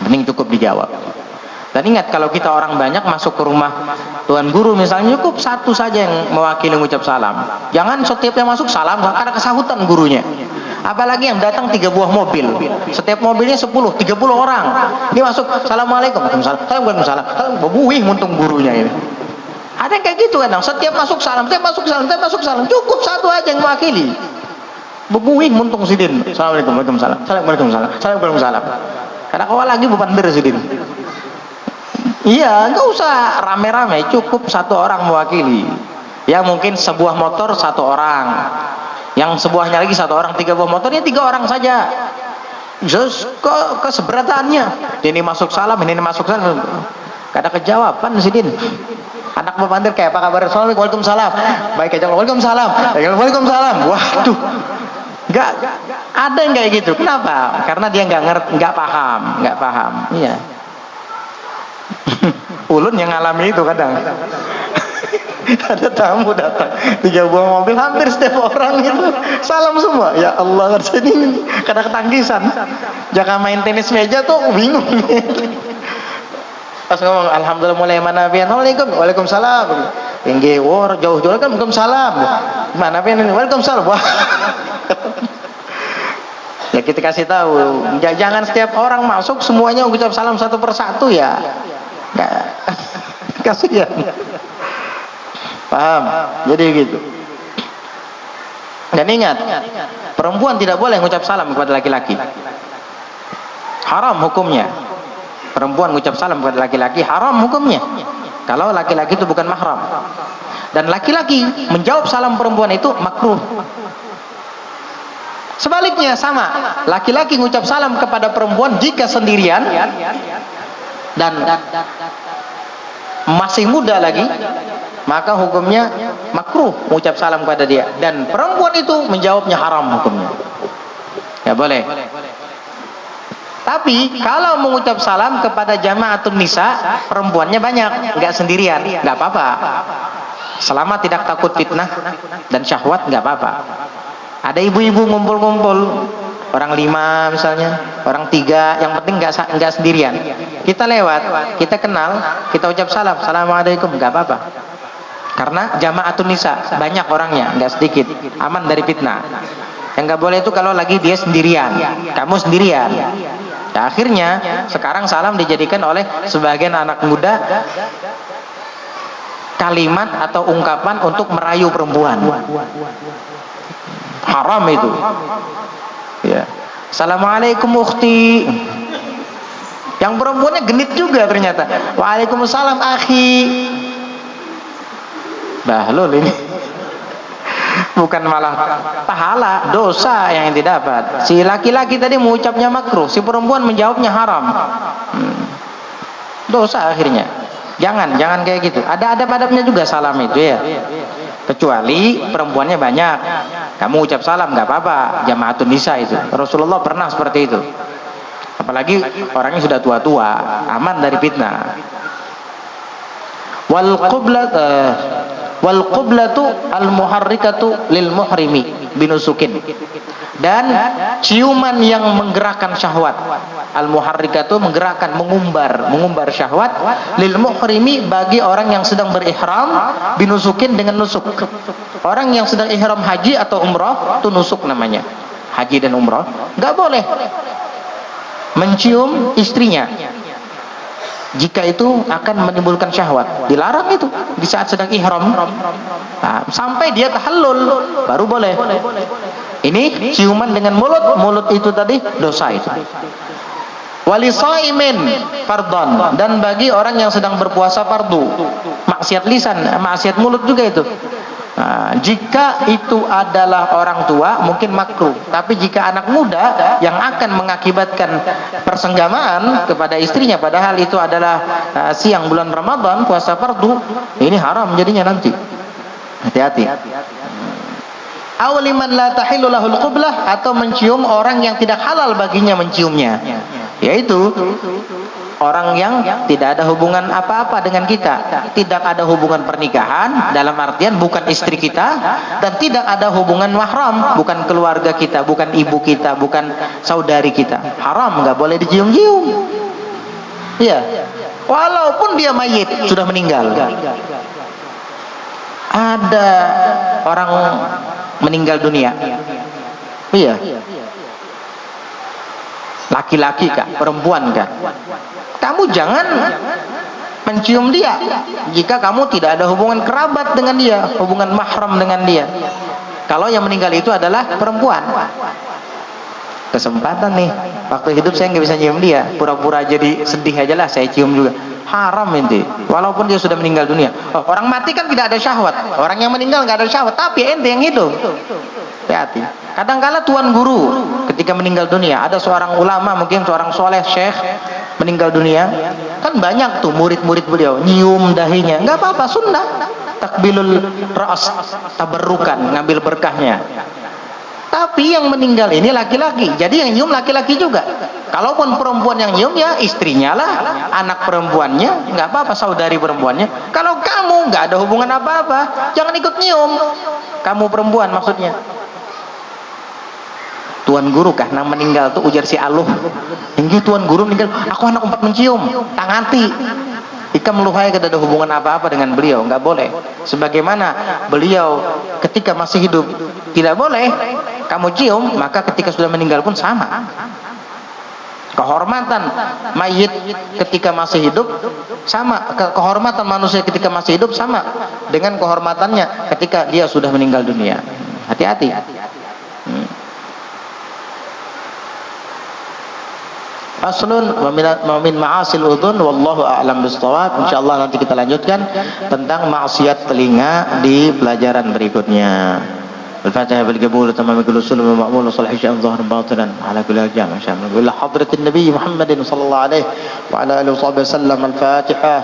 Mending cukup dijawab. Dan ingat, kalau kita orang banyak masuk ke rumah tuan guru misalnya, cukup satu saja yang mewakili mengucap salam. Jangan setiap yang masuk salam, karena kesahutan gurunya. Apalagi yang datang 3 buah mobil, setiap mobilnya 10, 30 orang. Ini masuk, assalamualaikum, waalaikumsalam, bebuih muntung gurunya ini. Ada yang kayak gitu kadang, setiap masuk salam, cukup satu aja yang mewakili. Bebuih muntung sidin, assalamualaikum, waalaikumsalam. Kadang awal lagi bukan sidin. Iya, nggak usah rame-rame, cukup satu orang mewakili. Ya mungkin sebuah motor satu orang, yang sebuahnya lagi satu orang, 3 buah motornya 3 orang saja. Keseberatannya, ini masuk salam, ini masuk salam. Kada kejawaban sidin. Anak bapak kayak apa kabar? Assalamualaikum, waalaikumsalam. Baik aja, waalaikumsalam. Waduh, nggak ada yang kayak gitu. Kenapa? Karena dia nggak paham. Iya. Ulun yang ngalami itu kadang. Ada tamu datang 3 buah mobil, hampir setiap orang itu salam semua. Ya Allah, ini karena ketangkisan. Jangan main tenis meja tuh bingung. Pas ngomong alhamdulillah mulai mana pian, assalamualaikum, waalaikumsalam. Tinggi, war jauh-jauh kan waalaikumsalam. Mana pian ini, waalaikumsalam. Wah. Ya kita kasih tahu, jangan setiap orang masuk semuanya ucap salam satu persatu ya. Enggak. Kasihan. Paham? Jadi gitu. Dan ingat, perempuan tidak boleh mengucap salam kepada laki-laki. Haram hukumnya. Perempuan mengucap salam kepada laki-laki haram hukumnya. Kalau laki-laki itu bukan mahram. Dan laki-laki menjawab salam perempuan itu makruh. Sebaliknya sama, laki-laki mengucap salam kepada perempuan jika sendirian dan masih muda lagi, maka hukumnya makruh mengucap salam kepada dia, dan perempuan itu menjawabnya haram hukumnya. Ya boleh. Tapi kalau mengucap salam kepada jama'atun nisa, perempuannya banyak, enggak sendirian, enggak apa-apa. Selama tidak takut fitnah dan syahwat, enggak apa-apa. Ada ibu-ibu ngumpul-ngumpul, orang 5 misalnya, orang 3, yang penting enggak sendirian. Kita lewat, kita kenal, kita ucap salam, assalamualaikum, enggak apa-apa. Karena jama'atun nisa, banyak orangnya, enggak sedikit, aman dari fitnah. Yang enggak boleh itu kalau lagi dia sendirian, kamu sendirian. Nah, akhirnya sekarang salam dijadikan oleh sebagian anak muda kalimat atau ungkapan untuk merayu perempuan. Haram itu. Ya. Assalamualaikum ukhti. Yang perempuannya genit juga ternyata. Waalaikumsalam akhi. Bahlul ini. Bukan malah pahala, dosa yang didapat. Si laki-laki tadi mengucapnya makruh, si perempuan menjawabnya haram. Dosa akhirnya. Jangan kayak gitu. Ada adab-adabnya juga salam itu ya. Kecuali perempuannya banyak, kamu ucap salam nggak apa-apa. Jama'atun nisa itu. Rasulullah pernah seperti itu. Apalagi orangnya sudah tua-tua, aman dari fitnah. Wal qiblatu al muharrikatu lil muhrimi binusukin. Dan ciuman yang menggerakkan syahwat. Al muharrikatu menggerakkan, mengumbar syahwat lil muhrimi bagi orang yang sedang berihram binusukin dengan nusuk. Orang yang sedang ihram haji atau umrah itu nusuk namanya. Haji dan umrah enggak boleh mencium istrinya. Jika itu akan menimbulkan syahwat, dilarang itu di saat sedang ihram. Nah, sampai dia tahallul baru boleh. Ini ciuman dengan mulut itu tadi dosa itu. Walisaimin fardhon, dan bagi orang yang sedang berpuasa fardu, maksiat lisan, maksiat mulut juga itu. Nah, jika itu adalah orang tua mungkin makruh, tapi jika anak muda yang akan mengakibatkan persenggamaan kepada istrinya, padahal itu adalah siang bulan Ramadan puasa fardu, ini haram jadinya nanti. Hati-hati. Awliman la tahillu lahul qublah, atau mencium orang yang tidak halal baginya menciumnya, yaitu orang yang tidak ada hubungan apa-apa dengan kita, tidak ada hubungan pernikahan dalam artian bukan istri kita, dan tidak ada hubungan mahram, bukan keluarga kita, bukan ibu kita, bukan saudari kita. Haram, nggak boleh dicium-cium. Iya, walaupun dia mayit, sudah meninggal. Ada orang meninggal dunia, iya, laki-laki kah, perempuan kah, kamu jangan mencium dia jika kamu tidak ada hubungan kerabat dengan dia, hubungan mahram dengan dia. Kalau yang meninggal itu adalah perempuan, kesempatan nih, waktu hidup saya nggak bisa cium dia, pura-pura jadi sedih aja lah saya cium juga. Haram ente, walaupun dia sudah meninggal dunia. Orang mati kan tidak ada syahwat, orang yang meninggal nggak ada syahwat, tapi ente yang hidup. Hati-hati. Kadang-kala tuan guru ketika meninggal dunia, ada seorang ulama, mungkin seorang soleh syekh meninggal dunia, kan banyak tuh murid-murid beliau nyium dahinya, nggak apa-apa, sunnah. Takbilul ra's, tabarrukan, ngambil berkahnya. Tapi yang meninggal ini laki-laki, jadi yang nyium laki-laki juga. Kalaupun perempuan yang nyium, ya istrinya lah, anak perempuannya, nggak apa-apa, saudari perempuannya. Kalau kamu nggak ada hubungan apa-apa, jangan ikut nyium. Kamu perempuan maksudnya. Tuan guru kah nang meninggal tuh, ujar si Aluh. Hingga tuan guru meninggal, aku anak umpat mencium, tangati. Ika meluhai tidak ada hubungan apa-apa dengan beliau, nggak boleh. Sebagaimana beliau ketika masih hidup tidak boleh kamu cium, maka ketika sudah meninggal pun sama. Kehormatan mayit ketika masih hidup sama, kehormatan manusia ketika masih hidup sama dengan kehormatannya ketika dia sudah meninggal dunia. Hati-hati. Aslun wa min ma'asil udhun wallahu a'lam bishawab. Insyaallah nanti kita lanjutkan tentang maksiat telinga di pelajaran berikutnya. Al-Fatihah bil qabul tamam kullu sulm wa ma'mul salih sya'an zahir batinan ala kulli jam' insyaallah. Wa hadratin nabi Muhammadin sallallahu alaihi wa ala alihi wa sahbihi sallam. Al-Fatihah.